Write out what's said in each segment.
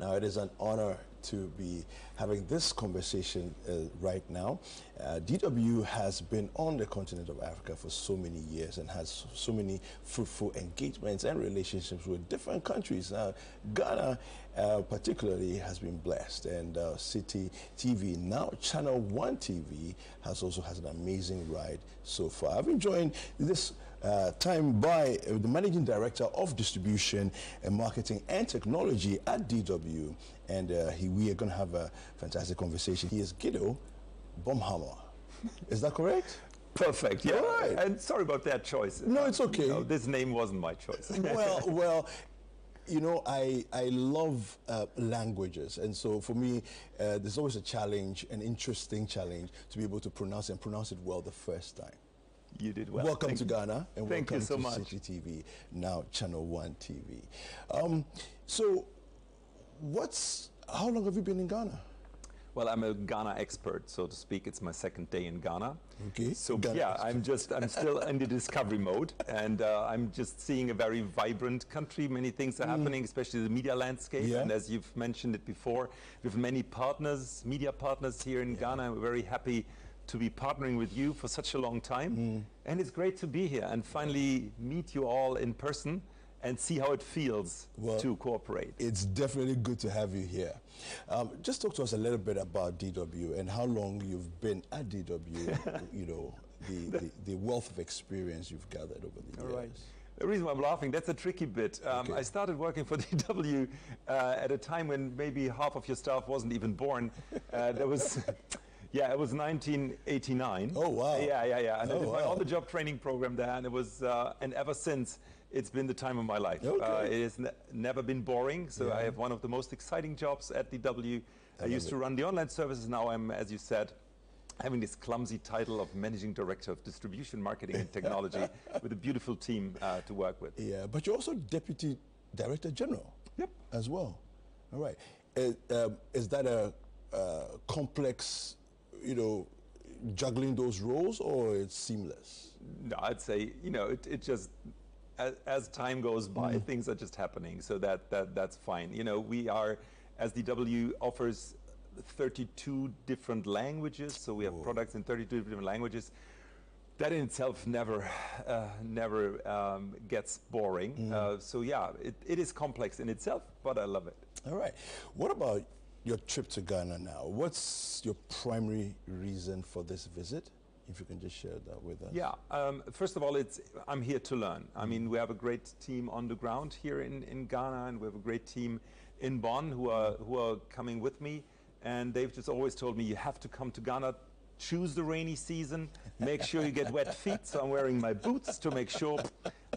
Now, it is an honor to be having this conversation right now. DW has been on the continent of Africa for so many years and has so many fruitful engagements and relationships with different countries. Ghana particularly has been blessed, and City TV, now ChannelOne TV, has an amazing ride so far. I've been joined this time by the Managing Director of Distribution and Marketing and Technology at DW, and we are going to have a fantastic conversation. He is Guido Baumhauer. Is that correct? Perfect. Yeah. Right. And sorry about that choice. No, it's okay. No, this name wasn't my choice. well, you know, I love languages, and so for me, there's always a challenge, an interesting challenge, to be able to pronounce it well the first time. You did well. Welcome to Ghana, and thank welcome you so to much. City TV, now ChannelOne TV. So, how long have you been in Ghana? Well, I'm a Ghana expert, so to speak. It's my second day in Ghana. Okay. So Ghana yeah, expert. I'm still in the discovery mode, and I'm just seeing a very vibrant country. Many things are happening, especially the media landscape. Yeah. And as you've mentioned it before, we have many partners, media partners here in Ghana. We're very happy to be partnering with you for such a long time. And it's great to be here and finally meet you all in person and see how it feels to cooperate. It's definitely good to have you here. Just talk to us a little bit about DW and how long you've been at DW, you know, the wealth of experience you've gathered over the years. Right. The reason why I'm laughing, that's a tricky bit. I started working for DW at a time when maybe half of your staff wasn't even born. There was... Yeah, it was 1989. Oh, wow. Yeah. And I did my on-the-job training program there, and it was, and ever since, it's been the time of my life. Okay. It has never been boring, so I have one of the most exciting jobs at DW. I used to run the online services. Now I'm, as you said, having this clumsy title of Managing Director of Distribution, Marketing and Technology with a beautiful team to work with. Yeah, but you're also Deputy Director General. Yep. As well. All right. Is that a complex, you know, juggling those roles, or it's seamless? No, I'd say, you know, it just, as time goes by, things are just happening, so that's fine. You know, we are, as DW offers 32 different languages, so we have products in 32 different languages. That in itself never gets boring. So yeah, it is complex in itself, but I love it. All right. What about your trip to Ghana now? What's your primary reason for this visit? If you can just share that with us. Yeah, first of all, I'm here to learn. I mean, we have a great team on the ground here in Ghana, and we have a great team in Bonn who are coming with me. And they've just always told me, you have to come to Ghana, choose the rainy season, make sure you get wet feet. So I'm wearing my boots to make sure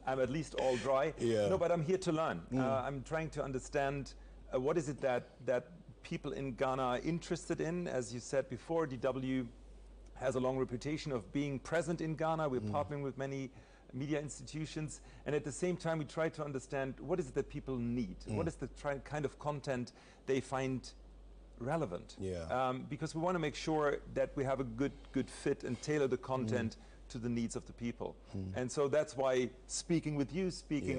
I'm at least all dry. Yeah. No, but I'm here to learn. I'm trying to understand what is it that people in Ghana are interested in. As you said before, DW has a long reputation of being present in Ghana. We're partnering with many media institutions, and at the same time we try to understand what is it that people need, what is the kind of content they find relevant. Because we want to make sure that we have a good fit and tailor the content to the needs of the people. And so that's why speaking with you,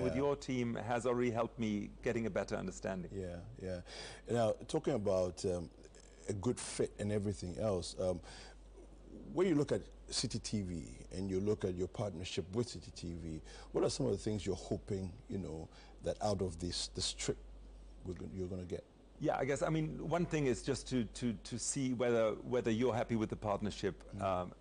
with your team has already helped me getting a better understanding. Yeah. Now, talking about a good fit and everything else, when you look at City TV and you look at your partnership with City TV, what are some of the things you're hoping, you know, that out of this trip you're going to get? Yeah, I guess, I mean, one thing is just to see whether you're happy with the partnership,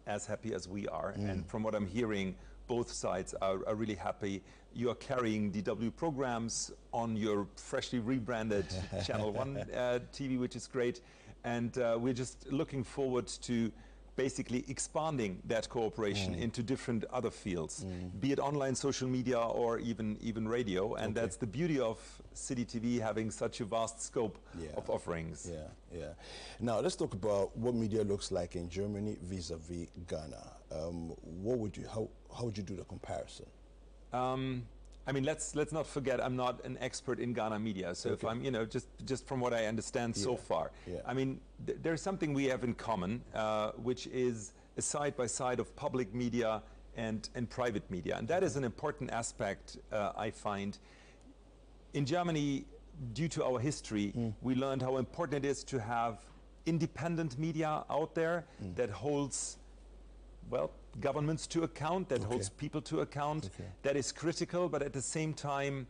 as happy as we are. And from what I'm hearing, both sides are really happy. You are carrying DW programs on your freshly rebranded ChannelOne TV, which is great. And we're just looking forward to basically expanding that cooperation into different other fields, be it online, social media, or even radio. And that's the beauty of City TV having such a vast scope of offerings. Yeah. Now let's talk about what media looks like in Germany vis-a-vis Ghana. How would you do the comparison? I mean, let's not forget, I'm not an expert in Ghana media. So if I'm, you know, just from what I understand so far, I mean, there's something we have in common, which is a side-by-side of public media and private media. And that is an important aspect, I find. In Germany, due to our history, we learned how important it is to have independent media out there that holds, well, governments to account, that holds people to account, that is critical, but at the same time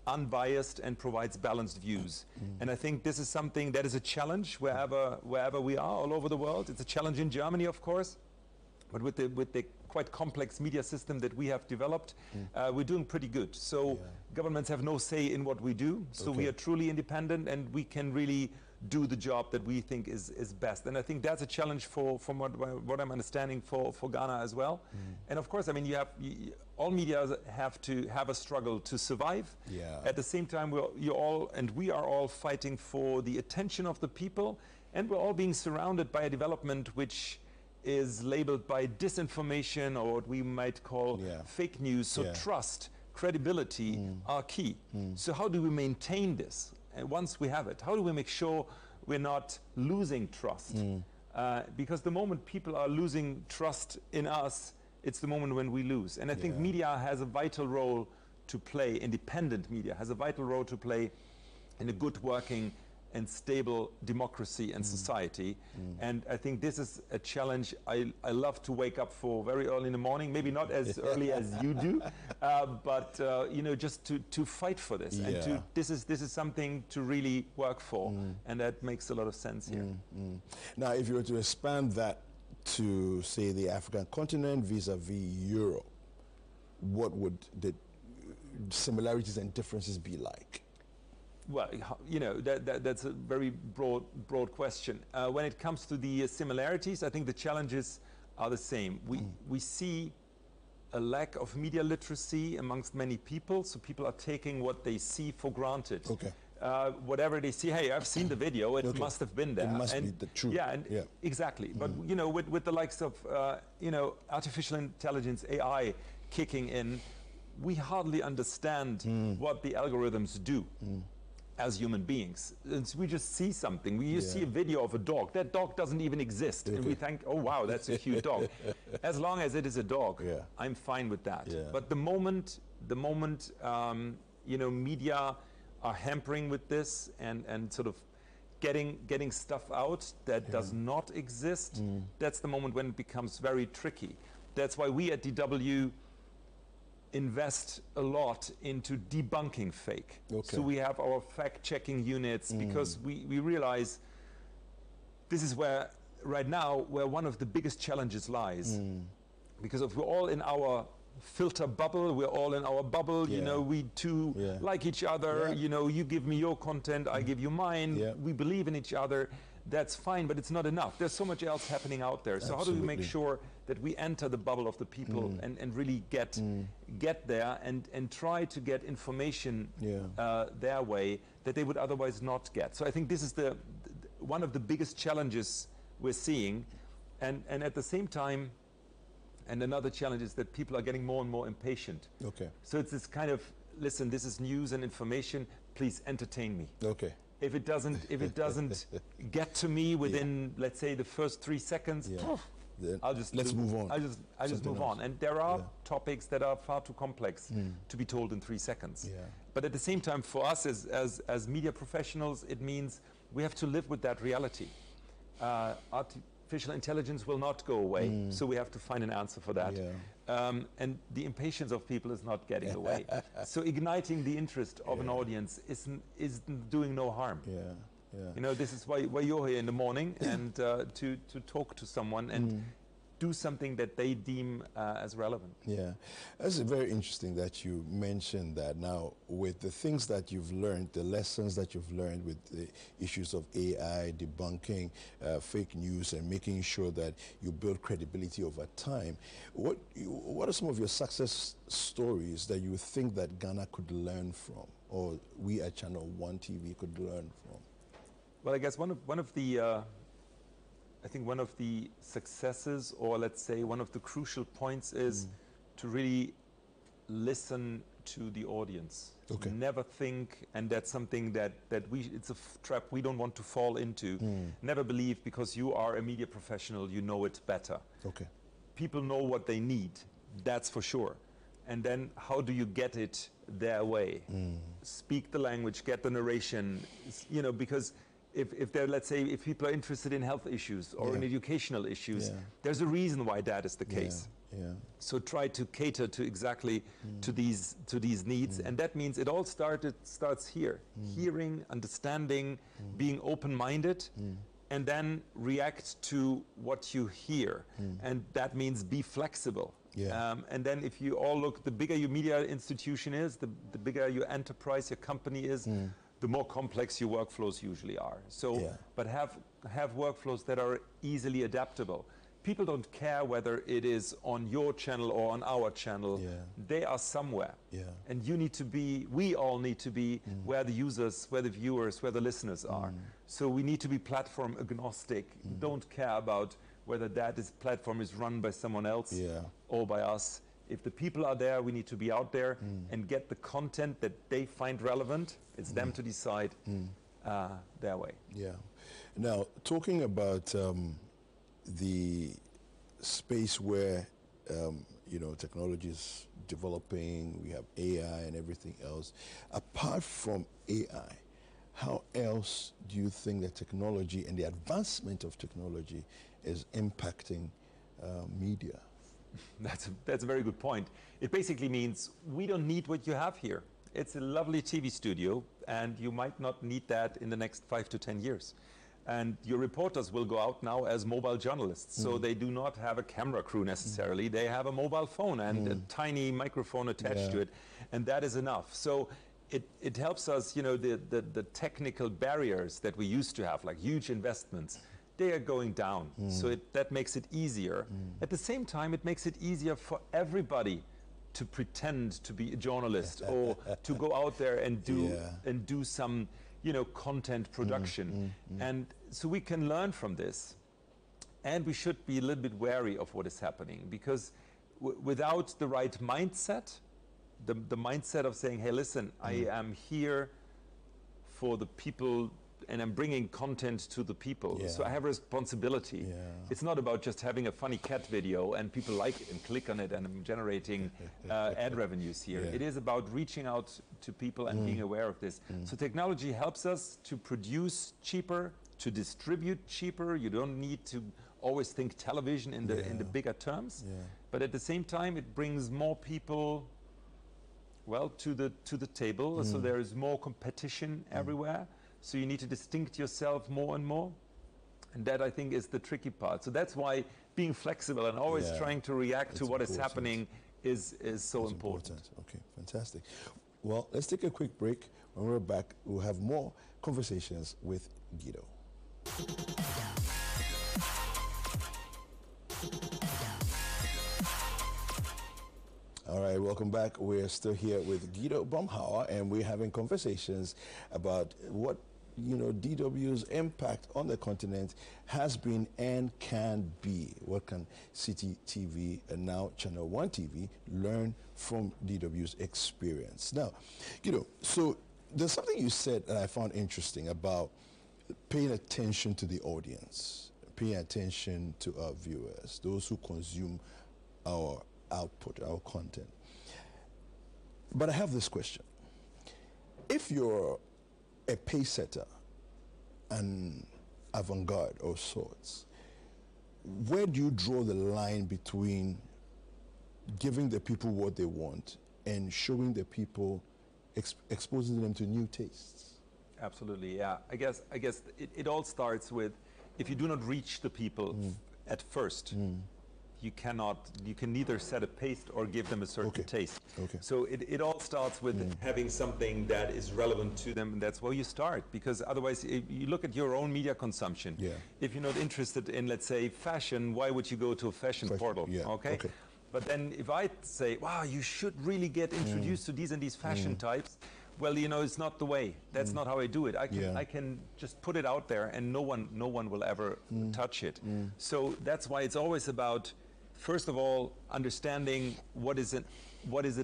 unbiased and provides balanced views. And I think this is something that is a challenge wherever we are all over the world. It's a challenge in Germany, of course, but with the quite complex media system that we have developed, we're doing pretty good. So governments have no say in what we do. So we are truly independent, and we can really do the job that we think is best. And I think that's a challenge from what I'm understanding for Ghana as well. And of course, I mean, all media have to have a struggle to survive. At the same time, we are all fighting for the attention of the people, and we're all being surrounded by a development which is labeled by disinformation, or what we might call fake news. So trust, credibility are key. So how do we maintain this? And once we have it, how do we make sure we're not losing trust? Because the moment people are losing trust in us, it's the moment when we lose. And I think media has a vital role to play, independent media has a vital role to play in a good working and stable democracy and society. And I think this is a challenge I love to wake up for very early in the morning, maybe not as early as you do, but you know, just to fight for this. And this is something to really work for, and that makes a lot of sense here. Now, if you were to expand that to, say, the African continent vis-a-vis Europe, what would the similarities and differences be like? Well, you know, that's a very broad question. When it comes to the similarities, I think the challenges are the same. We see a lack of media literacy amongst many people, so people are taking what they see for granted. Whatever they see, hey, I've seen the video, it must have been there. It must be the truth. Exactly. But you know, with the likes of you know, artificial intelligence, AI kicking in, we hardly understand what the algorithms do as human beings. And we just see something. You see a video of a dog. That dog doesn't even exist. And we think, oh wow, that's a cute dog. As long as it is a dog, I'm fine with that. But the moment you know, media are hampering with this and sort of getting stuff out that does not exist, that's the moment when it becomes very tricky. That's why we at DW invest a lot into debunking fake. So we have our fact-checking units, because we realize this is where right now one of the biggest challenges lies. Because if we're all in our filter bubble, we're all in our bubble, you know, we like each other, you know, you give me your content, I give you mine, we believe in each other, that's fine, but it's not enough. There's so much else happening out there. So how do we make sure that we enter the bubble of the people and really get there and try to get information their way that they would otherwise not get? So I think this is one of the biggest challenges we're seeing, and at the same time, and another challenge is that people are getting more and more impatient. So it's this kind of, listen, this is news and information, please entertain me. If it doesn't get to me within, let's say, the first 3 seconds, I'll just move on. I just move on. And there are topics that are far too complex to be told in 3 seconds. But at the same time, for us as media professionals, it means we have to live with that reality. Artificial intelligence will not go away, so we have to find an answer for that. And the impatience of people is not getting away. So igniting the interest of an audience is doing no harm. You know, this is why you're here in the morning, and to talk to someone and do something that they deem as relevant. It's very interesting that you mentioned that. Now, with the things that you've learned, the lessons that you've learned with the issues of AI, debunking fake news, and making sure that you build credibility over time, what are some of your success stories that you think that Ghana could learn from, or we at ChannelOne TV could learn from? Well, I guess one of the I think one of the successes, or let's say one of the crucial points, is to really listen to the audience. Never think, and that's something that it's a trap we don't want to fall into. Never believe because you are a media professional, you know it better. People know what they need, that's for sure. And then how do you get it their way. Speak the language, get the narration, you know, because if they're, let's say, if people are interested in health issues or in educational issues, there's a reason why that is the case. So try to cater to exactly to these needs, and that means it all starts here. Hearing, understanding, being open-minded, and then react to what you hear. And that means be flexible. And then if you all look, the bigger your media institution is, the bigger your enterprise, your company is, the more complex your workflows usually are. So, but have workflows that are easily adaptable. People don't care whether it is on your channel or on our channel. They are somewhere. And you need to be, we all need to be where the users, where the viewers, where the listeners are. So we need to be platform agnostic. Don't care about whether that platform is run by someone else or by us. If the people are there, we need to be out there and get the content that they find relevant. It's them to decide their way. Now, talking about the space where you know, technology is developing, we have AI and everything else. Apart from AI, how else do you think that technology and the advancement of technology is impacting media? That's a very good point. It basically means we don't need what you have here. It's a lovely TV studio, and you might not need that in the next 5 to 10 years. And your reporters will go out now as mobile journalists. So they do not have a camera crew necessarily. They have a mobile phone and a tiny microphone attached to it. And that is enough. So it helps us, you know, the technical barriers that we used to have, like huge investments, they are going down. So that makes it easier. At the same time, it makes it easier for everybody to pretend to be a journalist or to go out there and do some, you know, content production. And so we can learn from this, and we should be a little bit wary of what is happening, because without the right mindset, the mindset of saying, hey, listen, I am here for the people and I'm bringing content to the people. So I have a responsibility. It's not about just having a funny cat video and people like it and click on it and I'm generating ad revenues here. It is about reaching out to people and being aware of this. So technology helps us to produce cheaper, to distribute cheaper. You don't need to always think television in the bigger terms. But at the same time, it brings more people, well, to the table. So there is more competition everywhere. So you need to distinct yourself more and more. And that, I think, is the tricky part. So that's why being flexible and always trying to react to what is happening is so important. Okay, fantastic. Well, let's take a quick break. When we're back, we'll have more conversations with Guido. All right, welcome back. We're still here with Guido Baumhauer, and we're having conversations about what, you know, DW's impact on the continent has been and can be. What can City TV and now ChannelOne TV learn from DW's experience? Now, Guido, so there's something you said that I found interesting about paying attention to the audience, paying attention to our viewers, those who consume our output, our content. But I have this question. If you're a pace setter, an avant-garde of sorts, where do you draw the line between giving the people what they want and showing the people, exposing them to new tastes? Absolutely, yeah. I guess it all starts with, if you do not reach the people at first, you can neither set a pace or give them a certain taste. So it all starts with having something that is relevant to them, and that's where you start, because otherwise, if you look at your own media consumption. If you're not interested in, let's say, fashion, why would you go to a fashion portal? But then if I say, wow, you should really get introduced to these and these fashion types, well, you know, it's not the way. That's not how I do it. I can just put it out there, and no one will ever touch it. So that's why it's always about, first of all, understanding what is it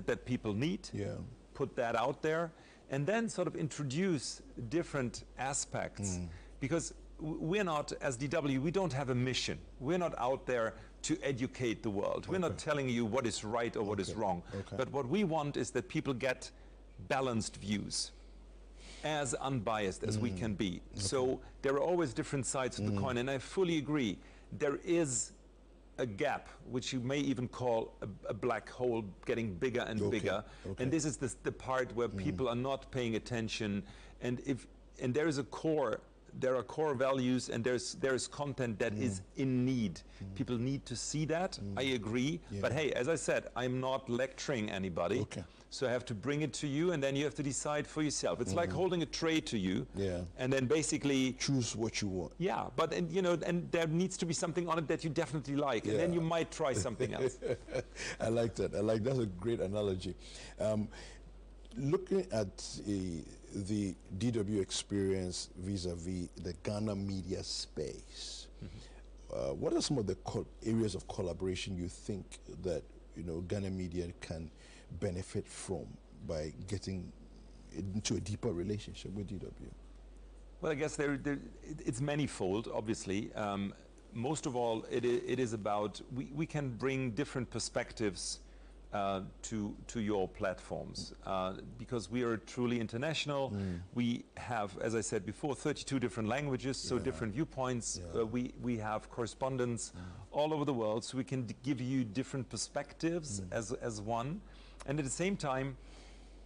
that people need, put that out there, and then sort of introduce different aspects. Because we're not, as DW, we don't have a mission. We're not out there to educate the world. We're not telling you what is right or what is wrong. But what we want is that people get balanced views, as unbiased as we can be. So there are always different sides of the coin, and I fully agree. There is a gap, which you may even call a black hole, getting bigger and bigger. And this is the part where people are not paying attention. And there is a core. There are core values, and there is content that is in need. People need to see that. I agree. But hey, as I said, I'm not lecturing anybody. So I have to bring it to you, and then you have to decide for yourself. It's like holding a tray to you, and then basically choose what you want. Yeah, but and there needs to be something on it that you definitely like, and then you might try something else. I like that. That's a great analogy. Looking at the DW experience vis-a-vis the Ghana media space, what are some of the areas of collaboration you think that Ghana media can benefit from by getting into a deeper relationship with DW? Well, I guess it's manifold, obviously. Most of all, it is about we can bring different perspectives to your platforms because we are truly international. We have, as I said before, 32 different languages, so different viewpoints. We have correspondents all over the world, so we can give you different perspectives as one. And at the same time,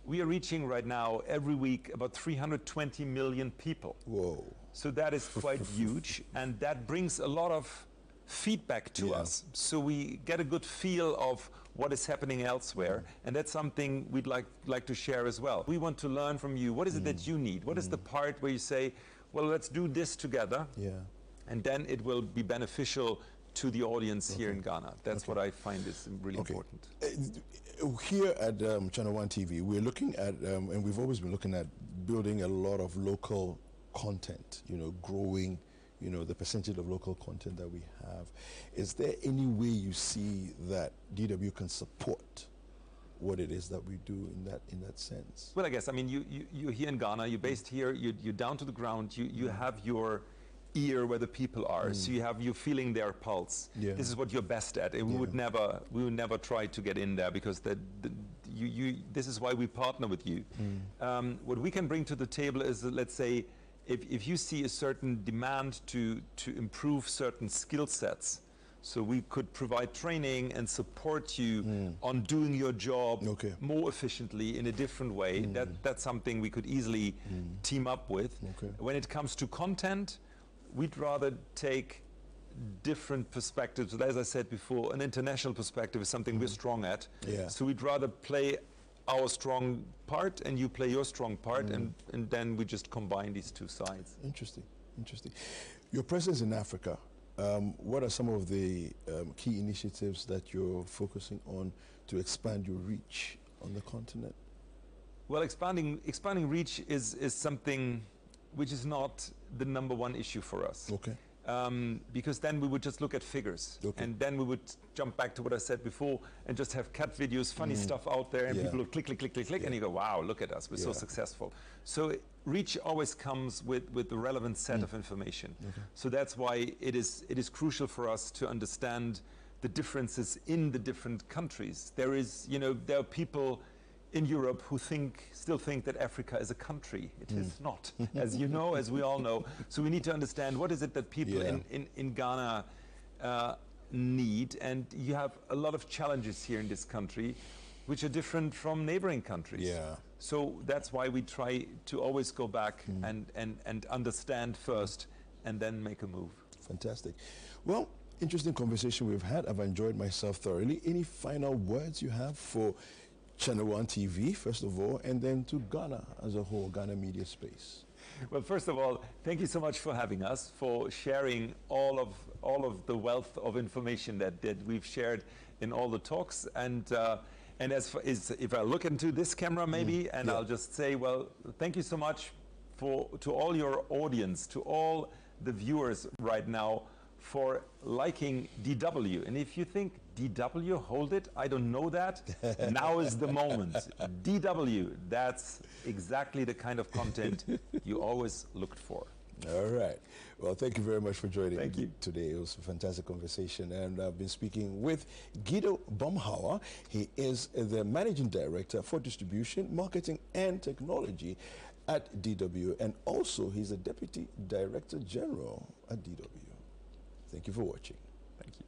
we are reaching right now every week about 320 million people. Whoa. So that is quite huge, and that brings a lot of feedback to us. So we get a good feel of what is happening elsewhere, and that's something we'd like to share as well. We want to learn from you. What is it that you need? What is the part where you say, well, let's do this together, and then it will be beneficial to the audience here in Ghana. That's what I find is really important. Here at ChannelOne TV, we're looking at, and we've always been looking at building a lot of local content, growing, the percentage of local content that we have. Is there any way you see that DW can support what it is that we do in that sense? Well, I guess, I mean, you're here in Ghana, you're based here, you're down to the ground, you have your ear where the people are, so you're feeling their pulse. This is what you're best at, and we would never try to get in there, because this is why we partner with you. What we can bring to the table is, let's say, if you see a certain demand to improve certain skill sets, so we could provide training and support you on doing your job more efficiently in a different way. That's something we could easily team up with. When it comes to content, we'd rather take different perspectives. As I said before, an international perspective is something we're strong at. So we'd rather play our strong part and you play your strong part, and then we just combine these two sides. Interesting. Your presence in Africa, what are some of the key initiatives that you're focusing on to expand your reach on the continent? Well, expanding reach is something which is not the #1 issue for us. Because then we would just look at figures, and then we would jump back to what I said before and just have cat videos, funny stuff out there, and people would click, and you go, wow, look at us, we're so successful. So reach always comes with the relevant set of information. So that's why it is crucial for us to understand the differences in the different countries. There are people in Europe who still think that Africa is a country. It is not, as you know, as we all know. So we need to understand what is it that people in Ghana need. And you have a lot of challenges here in this country, which are different from neighboring countries. So that's why we try to always go back and understand first, and then make a move. Fantastic. Well, interesting conversation we've had. I've enjoyed myself thoroughly. Any final words you have for ChannelOne TV, first of all, and then to Ghana as a whole, Ghana media space? Well, first of all, thank you so much for having us, for sharing all of the wealth of information that we've shared in all the talks. And if I look into this camera maybe, and I'll just say, well, thank you so much to all your audience, to all the viewers right now, for liking DW. And if you think, DW, hold it, I don't know that, now is the moment. DW, that's exactly the kind of content you always looked for. All right. Well, thank you very much for joining me today. It was a fantastic conversation. And I've been speaking with Guido Baumhauer. He is the Managing Director for Distribution, Marketing and Technology at DW. And also, he's a Deputy Director General at DW. Thank you for watching. Thank you.